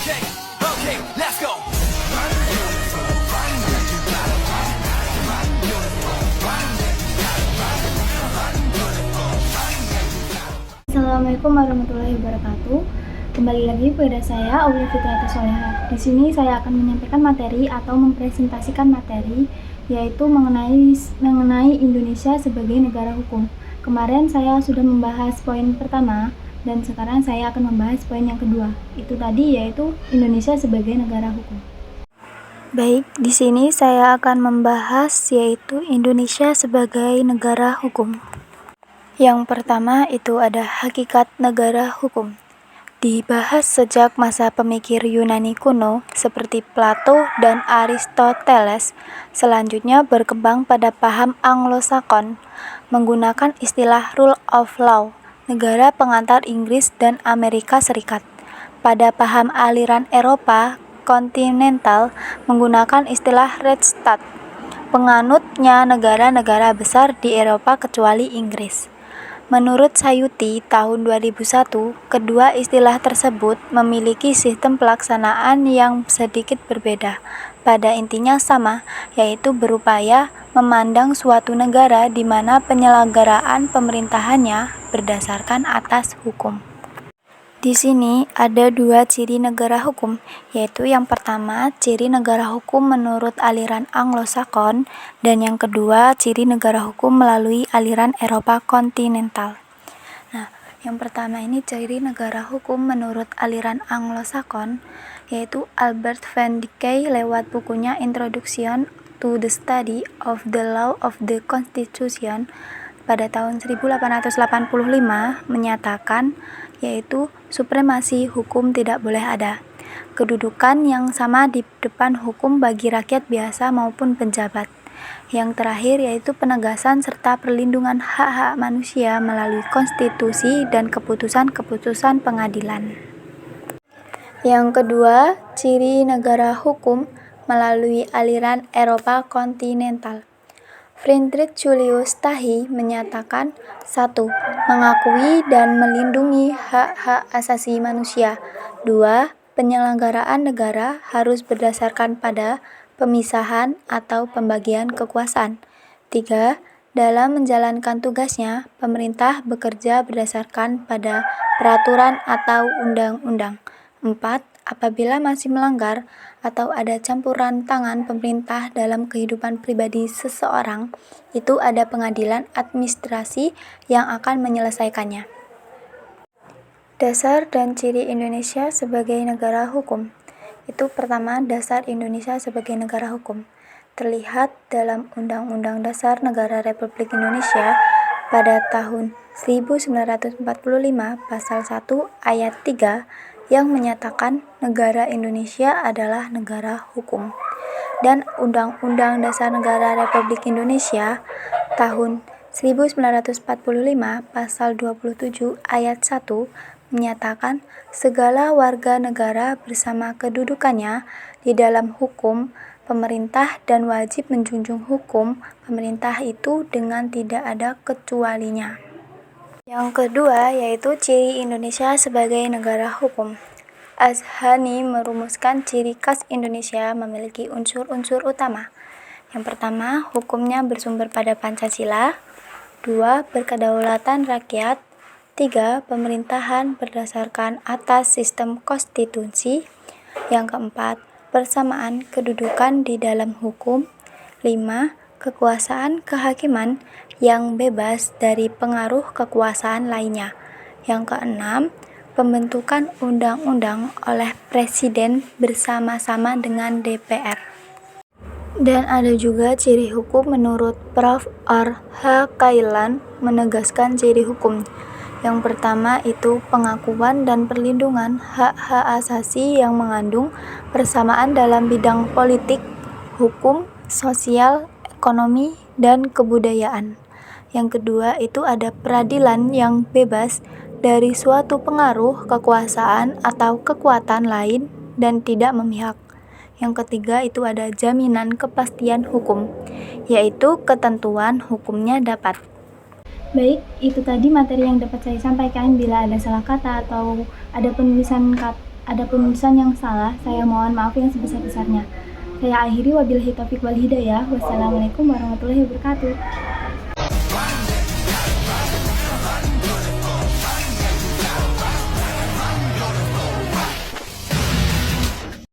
Okay, okay, let's go. Assalamualaikum warahmatullahi wabarakatuh. Kembali lagi kepada saya Aulia Fitriati Soleha. Di sini saya akan menyampaikan materi atau mempresentasikan materi yaitu mengenai Indonesia sebagai negara hukum. Kemarin saya sudah membahas poin pertama dan sekarang saya akan membahas poin yang kedua. Itu tadi yaitu Indonesia sebagai negara hukum. Baik, di sini saya akan membahas yaitu Indonesia sebagai negara hukum. Yang pertama itu ada hakikat negara hukum. Dibahas sejak masa pemikir Yunani kuno seperti Plato dan Aristoteles. Selanjutnya berkembang pada paham Anglo-Sakon menggunakan istilah rule of law, negara pengantar Inggris dan Amerika Serikat. Pada paham aliran Eropa kontinental menggunakan istilah Rechtsstaat, penganutnya negara-negara besar di Eropa kecuali Inggris. Menurut Sayuti tahun 2001, kedua istilah tersebut memiliki sistem pelaksanaan yang sedikit berbeda. Pada intinya sama, yaitu berupaya memandang suatu negara di mana penyelenggaraan pemerintahannya berdasarkan atas hukum. Di sini ada dua ciri negara hukum, yaitu yang pertama ciri negara hukum menurut aliran Anglo-Sakon dan yang kedua ciri negara hukum melalui aliran Eropa kontinental. Nah, yang pertama ini ciri negara hukum menurut aliran Anglo-Sakon, yaitu Albert Van Dijk lewat bukunya Introduction to the Study of the Law of the Constitution pada tahun 1885 menyatakan yaitu supremasi hukum tidak boleh ada. Kedudukan yang sama di depan hukum bagi rakyat biasa maupun pejabat. Yang terakhir yaitu penegasan serta perlindungan hak-hak manusia melalui konstitusi dan keputusan-keputusan pengadilan. Yang kedua, ciri negara hukum melalui aliran Eropa kontinental. Friedrich Julius Tahi menyatakan 1. Mengakui dan melindungi hak-hak asasi manusia. 2. Penyelenggaraan negara harus berdasarkan pada pemisahan atau pembagian kekuasaan. 3. Dalam menjalankan tugasnya, pemerintah bekerja berdasarkan pada peraturan atau undang-undang. 4. Apabila masih melanggar atau ada campuran tangan pemerintah dalam kehidupan pribadi seseorang, itu ada pengadilan administrasi yang akan menyelesaikannya. Dasar dan ciri Indonesia sebagai negara hukum. Itu pertama, dasar Indonesia sebagai negara hukum. Terlihat dalam Undang-Undang Dasar Negara Republik Indonesia pada tahun 1945 pasal 1 ayat 3 yang menyatakan negara Indonesia adalah negara hukum. Dan Undang-Undang Dasar Negara Republik Indonesia tahun 1945 pasal 27 ayat 1 menyatakan segala warga negara bersama kedudukannya di dalam hukum pemerintah dan wajib menjunjung hukum pemerintah itu dengan tidak ada kecualinya. Yang kedua yaitu ciri Indonesia sebagai negara hukum. Azhani merumuskan ciri khas Indonesia memiliki unsur-unsur utama. Yang pertama, hukumnya bersumber pada Pancasila. 2. Berkedaulatan rakyat. 3. Pemerintahan berdasarkan atas sistem konstitusi. Yang keempat, persamaan kedudukan di dalam hukum. 5. Kekuasaan kehakiman yang bebas dari pengaruh kekuasaan lainnya. Yang keenam, pembentukan undang-undang oleh Presiden bersama-sama dengan DPR. Dan ada juga ciri hukum menurut Prof. R. H. Kailan menegaskan ciri hukum. Yang pertama itu pengakuan dan perlindungan hak-hak asasi yang mengandung persamaan dalam bidang politik, hukum, sosial, ekonomi, dan kebudayaan. Yang kedua itu ada peradilan yang bebas dari suatu pengaruh kekuasaan atau kekuatan lain dan tidak memihak. Yang ketiga itu ada jaminan kepastian hukum, yaitu ketentuan hukumnya dapat. Baik, itu tadi materi yang dapat saya sampaikan. Bila ada salah kata atau ada penulisan ada penulisan yang salah, saya mohon maaf yang sebesar-besarnya. Saya akhiri, wabillahi taufiq wal hidayah. Wassalamualaikum warahmatullahi wabarakatuh.